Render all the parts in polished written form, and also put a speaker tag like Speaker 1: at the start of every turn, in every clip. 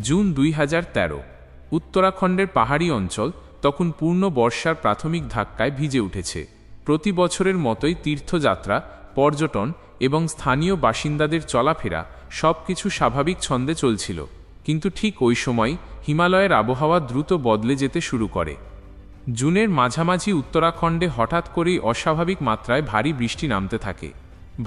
Speaker 1: June 2013। উত্তরাখণ্ডের পাহাড়ি অঞ্চল তখন পূর্ণ বর্ষার প্রাথমিক ধাক্কায় ভিজে উঠেছে। প্রতি বছরের মতোই তীর্থযাত্রা, পর্যটন এবং স্থানীয় বাসিন্দাদের চলাফেরা সবকিছু স্বাভাবিক ছন্দে চলছিল। কিন্তু ঠিক ওই সময় হিমালয়ের আবহাওয়া দ্রুত বদলে যেতে শুরু করে। জুনের মাঝামাঝি উত্তরাখণ্ডে হঠাৎ করেই অস্বাভাবিক মাত্রায় ভারী বৃষ্টি নামতে থাকে।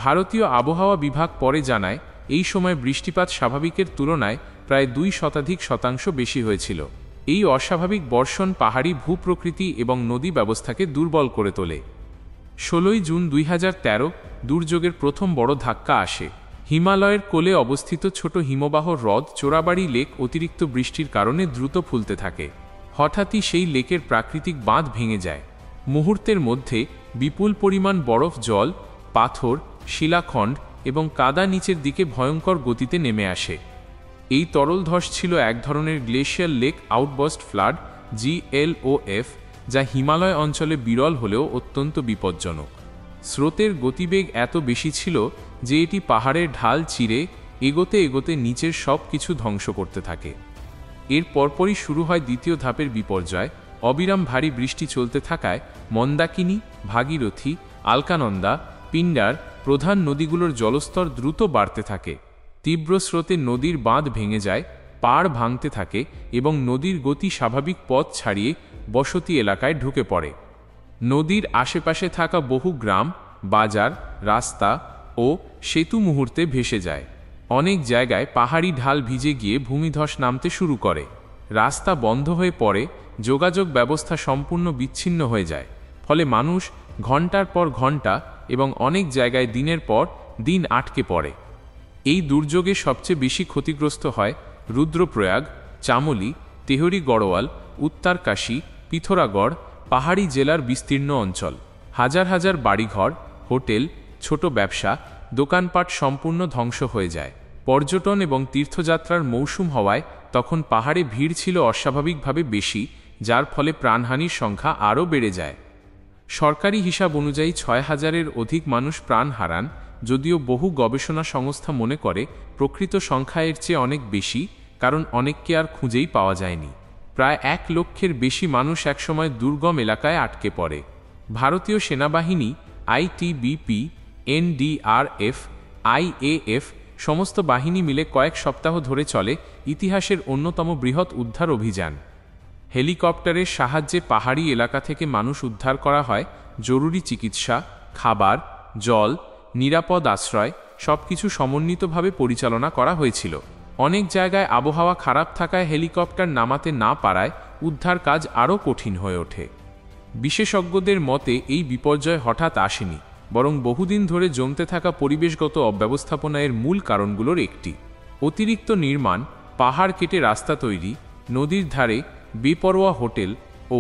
Speaker 1: ভারতীয় আবহাওয়া বিভাগ পরে জানায়, এই সময় বৃষ্টিপাত স্বাভাবিকের তুলনায় প্রায় 2% বেশি হয়েছিল। এই অস্বাভাবিক বর্ষণ পাহাড়ি ভূপ্রকৃতি এবং নদী ব্যবস্থাকে দুর্বল করে তোলে। 16 জুন 2013 দুর্যোগের প্রথম বড় ধাক্কা আসে। হিমালয়ের কোলে অবস্থিত ছোট হিমবাহ হ্রদ চোরাবাড়ি লেক অতিরিক্ত বৃষ্টির কারণে দ্রুত ফুলতে থাকে। হঠাৎই সেই লেকের প্রাকৃতিক বাঁধ ভেঙে যায়। মুহূর্তের মধ্যে বিপুল পরিমাণ বরফ, জল, পাথর, শিলাখণ্ড এবং কাদা নিচের দিকে ভয়ঙ্কর গতিতে নেমে আসে। এই তরল ধস ছিল এক ধরনের glacial lake outburst flood GLOF, যা হিমালয় অঞ্চলে বিরল হলেও অত্যন্ত বিপজ্জনক। স্রোতের গতিবেগ এত বেশি ছিল যে এটি পাহাড়ের ঢাল চিরে এগোতে এগোতে নিচের সব কিছু ধ্বংস করতে থাকে। এর পরপরই শুরু হয় দ্বিতীয় ধাপের বিপর্যয়। অবিরাম ভারী বৃষ্টি চলতে থাকায় মন্দাকিনী, ভাগীরথী, আলকানন্দা, পিণ্ডার প্রধান নদীগুলোর জলস্তর দ্রুত বাড়তে থাকে। তীব্র স্রোতে নদীর বাঁধ ভেঙে যায়, পাড় ভাঙতে থাকে এবং নদীর গতি স্বাভাবিক পথ ছাড়িয়ে বসতি এলাকায় ঢুকে পড়ে। নদীর আশেপাশে থাকা বহু গ্রাম, বাজার, রাস্তা ও সেতু মুহূর্তে ভেসে যায়। অনেক জায়গায় পাহাড়ি ঢাল ভিজে গিয়ে ভূমিধস নামতে শুরু করে। রাস্তা বন্ধ হয়ে পড়ে, যোগাযোগ ব্যবস্থা সম্পূর্ণ বিচ্ছিন্ন হয়ে যায়। ফলে মানুষ ঘন্টার পর ঘন্টা এবং অনেক জায়গায় দিনের পর দিন আটকে পড়ে। এই দুর্যোগে সবচেয়ে বেশি ক্ষতিগ্রস্ত হয় রুদ্রপ্রয়াগ, চামোলি, তেহরি গড়ওয়াল, উত্তরকাশী, পিথোরাগড় পাহাড়ি জেলার বিস্তীর্ণ অঞ্চল। হাজার হাজার বাড়িঘর, হোটেল, ছোট ব্যবসা, দোকানপাট সম্পূর্ণ ধ্বংস হয়ে যায়। পর্যটন এবং তীর্থযাত্রার মৌসুম হওয়ায় তখন পাহাড়ে ভিড় ছিল অস্বাভাবিকভাবে বেশি, যার ফলে প্রাণহানির সংখ্যা আরও বেড়ে যায়। সরকারি হিসাব অনুযায়ী 6000-এর অধিক মানুষ প্রাণ হারান, যদিও বহু গবেষণা সংস্থা মনে করে প্রকৃত সংখ্যা এর চেয়ে অনেক বেশি, কারণ অনেককে আর খুঁজেই পাওয়া যায়নি। প্রায় 1 লক্ষের বেশি মানুষ একসময় দুর্গম এলাকায় আটকে পড়ে। ভারতীয় সেনাবাহিনী, ITBP, NDRF, IAF সমস্ত বাহিনী মিলে কয়েক সপ্তাহ ধরে চলে ইতিহাসের অন্যতম বৃহৎ উদ্ধার অভিযান। হেলিকপ্টারের সাহায্যে পাহাড়ি এলাকা থেকে মানুষ উদ্ধার করা হয়। জরুরি চিকিৎসা, খাবার, জল, নিরাপদ আশ্রয় সবকিছু সমন্বিতভাবে পরিচালনা করা হয়েছিল। অনেক জায়গায় আবহাওয়া খারাপ থাকায় হেলিকপ্টার নামাতে না পারায় উদ্ধার কাজ আরও কঠিন হয়ে ওঠে। বিশেষজ্ঞদের মতে এই বিপর্যয় হঠাৎ আসেনি, বরং বহুদিন ধরে জমতে থাকা পরিবেশগত অব্যবস্থাপনা এর মূল কারণগুলোর একটি। অতিরিক্ত নির্মাণ, পাহাড় কেটে রাস্তা তৈরি, নদীর ধারে বেপরোয়া হোটেল ও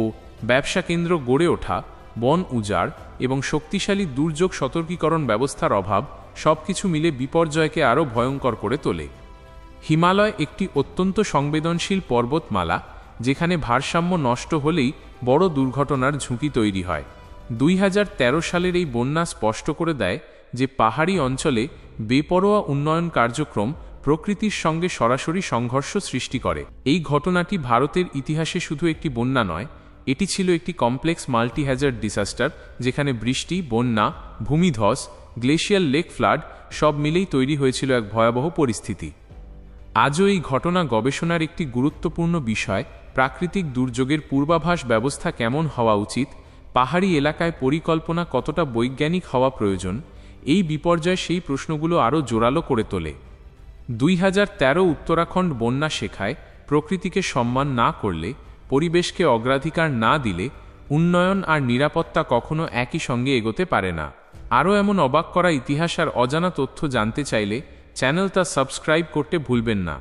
Speaker 1: ব্যবসা কেন্দ্র গড়ে ওঠা, বন উজাড় এবং শক্তিশালী দুর্যোগ সতর্কীকরণ ব্যবস্থার অভাব সবকিছু মিলে বিপর্যয়কে আরও ভয়ঙ্কর করে তোলে। হিমালয় একটি অত্যন্ত সংবেদনশীল পর্বতমালা, যেখানে ভারসাম্য নষ্ট হলেই বড় দুর্ঘটনার ঝুঁকি তৈরি হয়। 2013 সালের এই বন্যা স্পষ্ট করে দেয় যে পাহাড়ি অঞ্চলে বেপরোয়া উন্নয়ন কার্যক্রম প্রকৃতির সঙ্গে সরাসরি সংঘর্ষ সৃষ্টি করে। এই ঘটনাটি ভারতের ইতিহাসে শুধু একটি বন্যা নয়, এটি ছিল একটি কমপ্লেক্স মাল্টি হ্যাজার্ড ডিসাস্টার, যেখানে বৃষ্টি, বন্যা, ভূমিধস, গ্লেশিয়াল লেক ফ্লাড সব মিলেই তৈরি হয়েছিল এক ভয়াবহ পরিস্থিতি। আজও এই ঘটনা গবেষণার একটি গুরুত্বপূর্ণ বিষয়। প্রাকৃতিক দুর্যোগের পূর্বাভাস ব্যবস্থা কেমন হওয়া উচিত, পাহাড়ি এলাকায় পরিকল্পনা কতটা বৈজ্ঞানিক হওয়া প্রয়োজন, এই বিপর্যয় সেই প্রশ্নগুলো আরও জোরালো করে তোলে। 2013 উত্তরাখণ্ড বন্যা শেখায়, প্রকৃতিকে সম্মান না করলে, পরিবেশকে অগ্রাধিকার না দিলে উন্নয়ন আর নিরাপত্তা কখনো একই সঙ্গে এগোতে পারে না। আরও এমন অবাক করা ইতিহাস আর অজানা তথ্য জানতে চাইলে চ্যানেলটা সাবস্ক্রাইব করতে ভুলবেন না।